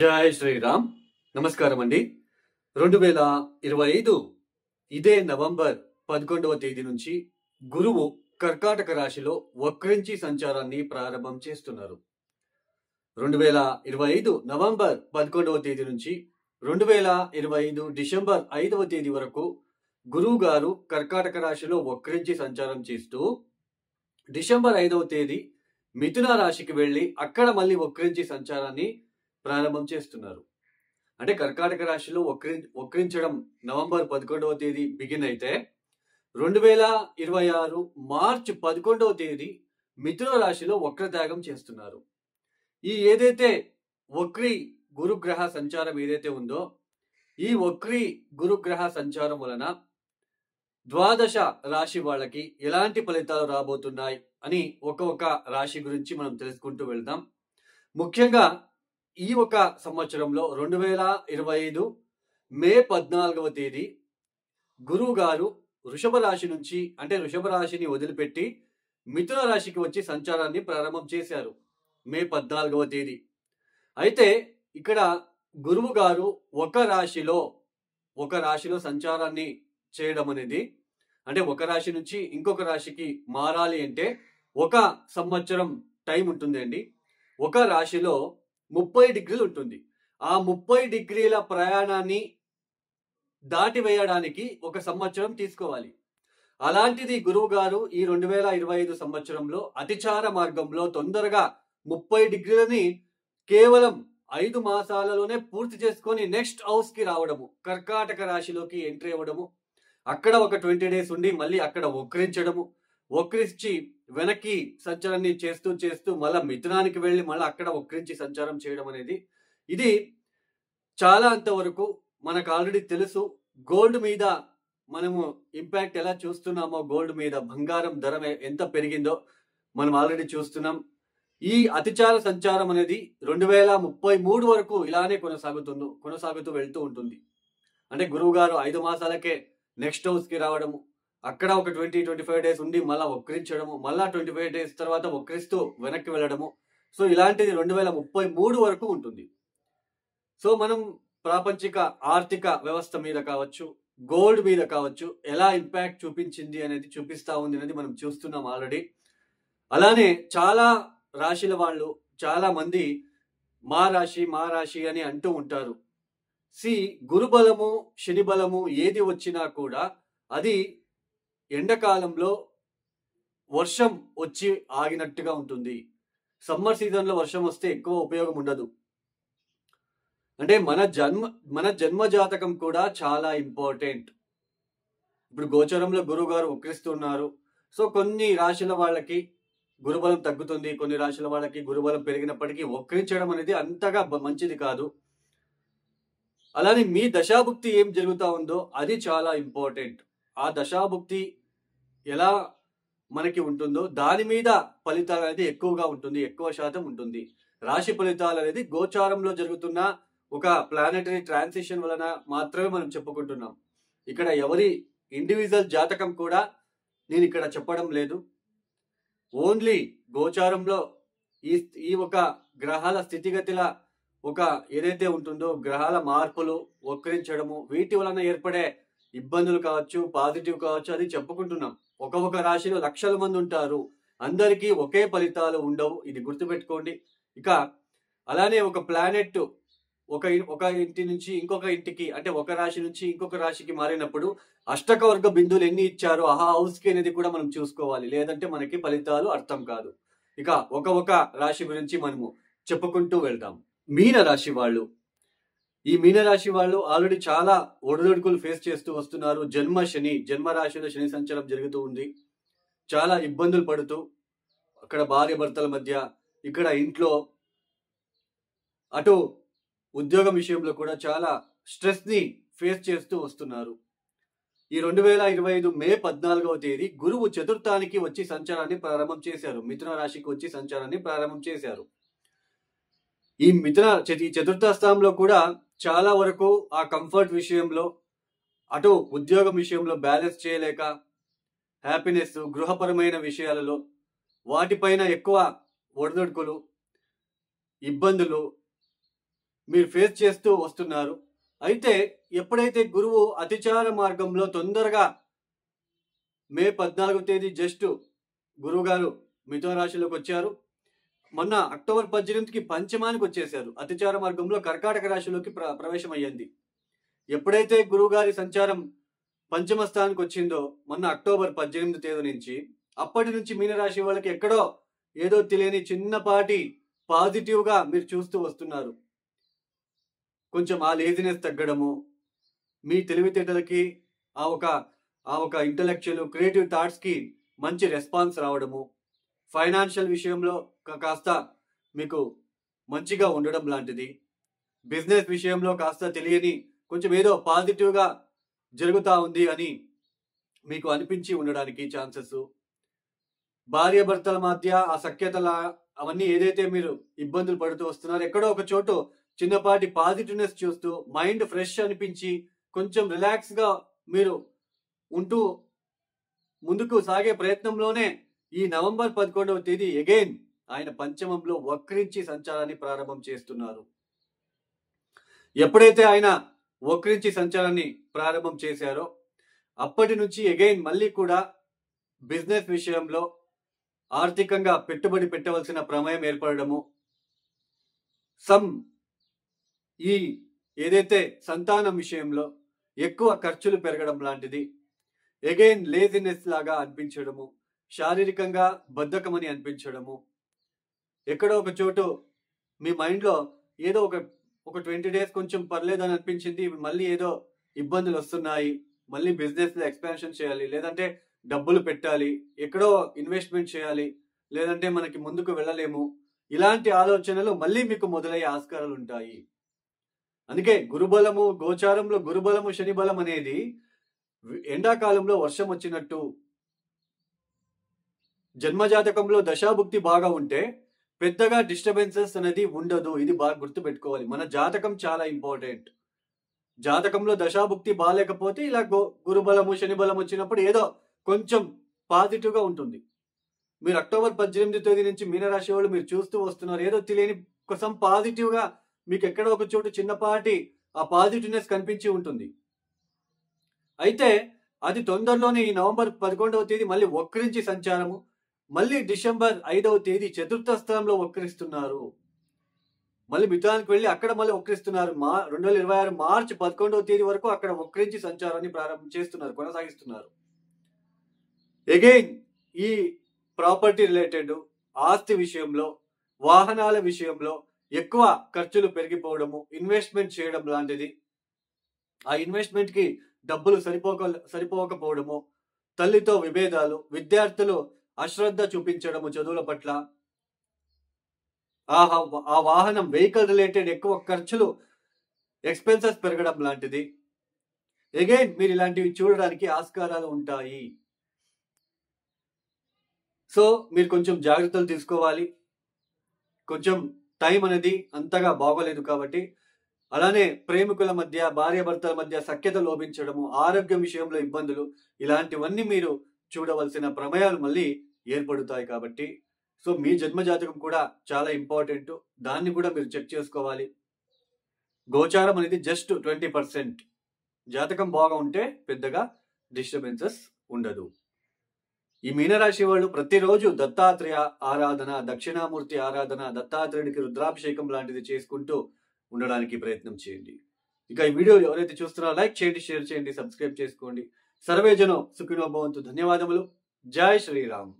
జై శ్రీరామ్. నమస్కారం అండి. 2025 ఇదే నవంబర్ 11వ తేదీ నుంచి గురువు కర్కాటక రాశిలో వక్రించి సంచారాన్ని ప్రారంభం చేస్తున్నారు. 2025 నవంబర్ 11వ తేదీ నుంచి 2025 డిసెంబర్ 5వ తేదీ వరకు గురువు గారు కర్కాటక రాశిలో వక్రించి సంచారం చేస్తూ డిసెంబర్ 5వ తేదీ మిథున రాశికి వెళ్లి అక్కడ మళ్ళీ వక్రించి సంచారాన్ని ప్రారంభం చేస్తున్నారు. అంటే కర్కాటక రాశిలో వక్రించడం నవంబర్ 11వ తేదీ బిగిన్ అయితే 2026 మార్చ్ 11వ తేదీ మిథున రాశిలో వక్రత్యాగం చేస్తున్నారు. ఈ ఏదైతే వక్రీ గురుగ్రహ సంచారం ఏదైతే ఉందో ఈ వక్రీ గురుగ్రహ సంచారం వలన ద్వాదశ రాశి వాళ్ళకి ఎలాంటి ఫలితాలు రాబోతున్నాయి అని ఒక్కొక్క రాశి గురించి మనం తెలుసుకుంటూ వెళ్దాం. ముఖ్యంగా ఈ ఒక సంవత్సరంలో 2025 మే 14వ తేదీ గురువు గారు వృషభ రాశి నుంచి అంటే వృషభ రాశిని వదిలిపెట్టి మిథున రాశికి వచ్చి సంచారాన్ని ప్రారంభం చేశారు మే 14వ తేదీ. అయితే ఇక్కడ గురువు గారు ఒక రాశిలో సంచారాన్ని చేయడం అనేది అంటే ఒక రాశి నుంచి ఇంకొక రాశికి మారాలి అంటే ఒక సంవత్సరం టైం ఉంటుందండి. ఒక రాశిలో 30 డిగ్రీలు ఉంటుంది. ఆ 30 డిగ్రీల ప్రయాణాన్ని దాటివేయడానికి ఒక సంవత్సరం తీసుకోవాలి. అలాంటిది గురువు గారు ఈ 2025 సంవత్సరంలో అతిచార మార్గంలో తొందరగా 30 డిగ్రీలని కేవలం 5 మాసాలలోనే పూర్తి చేసుకొని నెక్స్ట్ హౌస్ కి రావడము, కర్కాటక రాశిలోకి ఎంట్రీ అవ్వడము, అక్కడ ఒక 20 డేస్ ఉండి మళ్ళీ అక్కడ వక్రించి వెనక్కి సంచారాన్ని చేస్తూ మళ్ళీ మిథునానికి వెళ్ళి మళ్ళీ అక్కడ వక్రించి సంచారం చేయడం అనేది ఇది చాలా అంతవరకు మనకు ఆల్రెడీ తెలుసు. గోల్డ్ మీద మనము ఇంపాక్ట్ ఎలా చూస్తున్నామో, గోల్డ్ మీద బంగారం ధర ఎంత పెరిగిందో మనం ఆల్రెడీ చూస్తున్నాం. ఈ అతిచార సంచారం అనేది 2033 వరకు ఇలానే కొనసాగుతూ వెళ్తూ ఉంటుంది. అంటే గురువు గారు 5 మాసాలకే నెక్స్ట్ హౌస్ కి రావడము, అక్కడ ఒక 20-25 డేస్ ఉండి మళ్ళా వక్రించడము, మళ్ళా 25 డేస్ తర్వాత వక్రిస్తూ వెనక్కి వెళ్ళడము. సో ఇలాంటిది 2033 వరకు ఉంటుంది. సో మనం ప్రాపంచిక ఆర్థిక వ్యవస్థ మీద కావచ్చు, గోల్డ్ మీద కావచ్చు ఎలా ఇంపాక్ట్ చూపించింది అనేది చూపిస్తా ఉంది అనేది మనం చూస్తున్నాం ఆల్రెడీ. అలానే చాలా రాశుల వాళ్ళు చాలా మంది మా రాశి అని అంటూ ఉంటారు. గురు బలము శని బలము ఏది వచ్చినా కూడా అది ఎండాకాలంలో వర్షం వచ్చి ఆగినట్టుగా ఉంటుంది. సమ్మర్ సీజన్ లో వర్షం వస్తే ఎక్కువ ఉపయోగం ఉండదు. అంటే మన జన్మ జాతకం కూడా చాలా ఇంపార్టెంట్. ఇప్పుడు గోచరంలో గురువు గారు వక్రిస్తున్నారు. సో కొన్ని రాశుల వాళ్ళకి గురుబలం తగ్గుతుంది, కొన్ని రాశుల వాళ్ళకి గురుబలం పెరిగినప్పటికీ వక్రించడం అనేది అంతగా మంచిది కాదు. అలానే మీ దశాభుక్తి ఏం జరుగుతా ఉందో అది చాలా ఇంపార్టెంట్. ఆ దశాభుక్తి ఎలా మనకి ఉంటుందో దాని మీద ఫలితాలు అనేది ఎక్కువగా ఉంటుంది, ఎక్కువ శాతం ఉంటుంది. రాశి ఫలితాలు అనేది గోచారంలో జరుగుతున్న ఒక ప్లానెటరీ ట్రాన్సిషన్ వలన మాత్రమే మనం చెప్పుకుంటున్నాం. ఇక్కడ ఎవరి ఇండివిజువల్ జాతకం కూడా నేను ఇక్కడ చెప్పడం లేదు. ఓన్లీ గోచారంలో ఈ ఒక గ్రహాల స్థితిగతుల ఒక ఏదైతే ఉంటుందో గ్రహాల మార్పులు, వక్రించడము, వీటి వలన ఏర్పడే ఇబ్బందులు కావచ్చు, పాజిటివ్ కావచ్చు, అది చెప్పుకుంటున్నాం. ఒక్కొక్క రాశిలో లక్షల మంది ఉంటారు, అందరికీ ఒకే ఫలితాలు ఉండవు, ఇది గుర్తుపెట్టుకోండి. ఇక అలానే ఒక ప్లానెట్ ఒక ఇంటి నుంచి ఇంకొక ఇంటికి అంటే ఒక రాశి నుంచి ఇంకొక రాశికి మారినప్పుడు అష్టక వర్గ బిందువులు ఎన్ని ఇచ్చారో ఆ హౌస్ కి అనేది కూడా మనం చూసుకోవాలి, లేదంటే మనకి ఫలితాలు అర్థం కాదు. ఇక ఒక రాశి గురించి మనము చెప్పుకుంటూ వెళ్దాం. మీనరాశి వాళ్ళు, ఈ మీనరాశి వాళ్ళు ఆల్రెడీ చాలా ఒడిదుడుకులు ఫేస్ చేస్తూ వస్తున్నారు. జన్మ రాశిలో శని సంచారం జరుగుతూ ఉంది. చాలా ఇబ్బందులు పడుతూ అక్కడ భార్య భర్తల మధ్య, ఇక్కడ ఇంట్లో, అటు ఉద్యోగం విషయంలో కూడా చాలా స్ట్రెస్ ని ఫేస్ చేస్తూ వస్తున్నారు. ఈ 2025 మే 14వ తేదీ గురువు చతుర్థానికి వచ్చి సంచారాన్ని ప్రారంభం చేశారు, మిథున రాశికి వచ్చి సంచారాన్ని ప్రారంభం చేశారు. ఈ చతుర్థ స్థానంలో కూడా చాలా వరకు ఆ కంఫర్ట్ విషయంలో, అటు ఉద్యోగం విషయంలో బ్యాలెన్స్ చేయలేక, హ్యాపీనెస్, గృహపరమైన విషయాలలో వాటిపైన ఎక్కువ ఒడిదుడుకులు, ఇబ్బందులు, మీరు ఫేస్ చేస్తూ వస్తున్నారు. అయితే ఎప్పుడైతే గురువు అతిచార మార్గంలో తొందరగా మే 14వ తేదీ జస్ట్ గురువుగారు మిథున రాశిలోకి వచ్చారు. మొన్న అక్టోబర్ 18కి పంచమానికి వచ్చేసారు. అతిచార మార్గంలో కర్కాటక రాశిలోకి ప్రవేశం అయ్యింది. ఎప్పుడైతే గురువుగారి సంచారం పంచమ స్థానానికి వచ్చిందో మొన్న అక్టోబర్ 18 తేదీ నుంచి, అప్పటి నుంచి మీనరాశి వాళ్ళకి ఎక్కడో ఏదో తెలియని చిన్నపాటి పాజిటివ్ గా మీరు చూస్తూ వస్తున్నారు. కొంచెం ఆ లేజినెస్ తగ్గడము, మీ తెలివితేటలకి ఆ ఒక ఇంటలెక్చువల్ క్రియేటివ్ థాట్స్ కి మంచి రెస్పాన్స్ రావడము, ఫైనాన్షియల్ విషయంలో కాస్త మీకు మంచిగా ఉండడం లాంటిది, బిజినెస్ విషయంలో కాస్త తెలియని కొంచెం ఏదో పాజిటివ్ గా జరుగుతా ఉంది అని మీకు అనిపించి ఉండడానికి ఛాన్సెస్, భార్యాభర్తల మధ్య ఆ సఖ్యతల అవన్నీ ఏదైతే మీరు ఇబ్బందులు పడుతూ వస్తున్నారో ఎక్కడో ఒక చోటు చిన్నపాటి పాజిటివ్నెస్ చూస్తూ మైండ్ ఫ్రెష్ అనిపించి కొంచెం రిలాక్స్ గా మీరు ఉంటూ ముందుకు సాగే ప్రయత్నంలోనే ఈ నవంబర్ 11వ తేదీ అగైన్ ఆయన పంచమంలో వక్రించి సంచారాన్ని ప్రారంభం చేస్తున్నారు. ఎప్పుడైతే ఆయన వక్రించి సంచారాన్ని ప్రారంభం చేశారో అప్పటి నుంచి అగైన్ మళ్ళీ కూడా బిజినెస్ విషయంలో ఆర్థికంగా పెట్టుబడి పెట్టవలసిన ప్రమేయం ఏర్పడము, ఈ ఏదైతే సంతానం విషయంలో ఎక్కువ ఖర్చులు పెరగడం లాంటిది, అగైన్ లేజినెస్ లాగా అనిపించడము, శారీరకంగా బద్ధకమని అనిపించడము, ఎక్కడో ఒక చోటు మీ మైండ్లో ఏదో ఒక 20 డేస్ కొంచెం పర్లేదని అనిపించింది, మళ్ళీ ఏదో ఇబ్బందులు వస్తున్నాయి, మళ్ళీ బిజినెస్ లో ఎక్స్పాన్షన్ చేయాలి, లేదంటే డబ్బులు పెట్టాలి, ఎక్కడో ఇన్వెస్ట్మెంట్ చేయాలి, లేదంటే మనకి ముందుకు వెళ్ళలేము, ఇలాంటి ఆలోచనలు మళ్ళీ మీకు మొదలయ్యే ఆస్కారాలు ఉంటాయి. అందుకే గురుబలము గోచారంలో గురుబలము శని బలం అనేది ఎండాకాలంలో వర్షం వచ్చినట్టు, జన్మజాతకంలో దశాభుక్తి బాగా ఉంటే పెద్దగా డిస్టర్బెన్సెస్ అనేది ఉండదు. ఇది బాగా గుర్తు పెట్టుకోవాలి. మన జాతకం చాలా ఇంపార్టెంట్. జాతకంలో దశాభుక్తి బాగాలేకపోతే ఇలా గురుబలము శని బలం వచ్చినప్పుడు ఏదో కొంచెం పాజిటివ్ గా ఉంటుంది. మీరు అక్టోబర్ 18 తేదీ నుంచి మీనరాశి వాళ్ళు మీరు చూస్తూ వస్తున్నారు, ఏదో తెలియని కోసం పాజిటివ్ గా మీకు ఎక్కడో ఒక చోటు చిన్నపాటి ఆ పాజిటివ్నెస్ కనిపించి ఉంటుంది. అయితే అది తొందరలోనే ఈ నవంబర్ 11వ తేదీ మళ్ళీ వక్రించి సంచారము, మళ్ళీ డిసెంబర్ 5వ తేదీ చతుర్థ స్థానంలో వక్రిస్తున్నారు. మళ్ళీ మిథునానికి వెళ్ళి అక్కడ మళ్ళీ వక్రిస్తున్నారు. 2026 మార్చి 11వ తేదీ వరకు అక్కడ వక్రించి సంచారాన్ని ప్రారంభం చేస్తున్నారు, కొనసాగిస్తున్నారు. అగైన్ ఈ ప్రాపర్టీ రిలేటెడ్ ఆస్తి విషయంలో, వాహనాల విషయంలో ఎక్కువ ఖర్చులు పెరిగిపోవడము, ఇన్వెస్ట్మెంట్ చేయడం లాంటిది, ఆ ఇన్వెస్ట్మెంట్ కి డబ్బులు సరిపోకపోవడము, తల్లితో విభేదాలు, విద్యార్థులు అశ్రద్ధ చూపించడము చదువుల పట్ల, ఆ వాహనం వెహికల్ రిలేటెడ్ ఎక్కువ ఖర్చులు, ఎక్స్పెన్సెస్ పెరగడం లాంటిది. అగైన్ మీరు ఇలాంటివి చూడడానికి ఆస్కారాలు ఉంటాయి. సో మీరు కొంచెం జాగ్రత్తలు తీసుకోవాలి. కొంచెం టైం అనేది అంతగా బాగోలేదు కాబట్టి, అలానే ప్రేమికుల మధ్య, భార్యాభర్తల మధ్య సఖ్యత లోపించడము, ఆరోగ్యం విషయంలో ఇబ్బందులు, ఇలాంటివన్నీ మీరు చూడవలసిన ప్రమేయాలు మళ్ళీ ఏర్పడుతాయి. కాబట్టి సో మీ జన్మజాతకం కూడా చాలా ఇంపార్టెంట్, దాన్ని కూడా మీరు చెక్ చేసుకోవాలి. గోచారం అనేది జస్ట్ 20%. జాతకం బాగా ఉంటే పెద్దగా డిస్టర్బెన్సెస్ ఉండదు. ఈ మీనరాశి వాళ్ళు ప్రతిరోజు దత్తాత్రేయ ఆరాధన, దక్షిణామూర్తి ఆరాధన, దత్తాత్రేయుడికి రుద్రాభిషేకం లాంటిది చేసుకుంటూ ఉండడానికి ప్రయత్నం చేయండి. ఇక ఈ వీడియో ఎవరైతే చూస్తున్నారో లైక్ చేయండి, షేర్ చేయండి, సబ్స్క్రైబ్ చేసుకోండి. సర్వేజనో సుఖినో భవంతు. ధన్యవాదములు. జై శ్రీరామ్.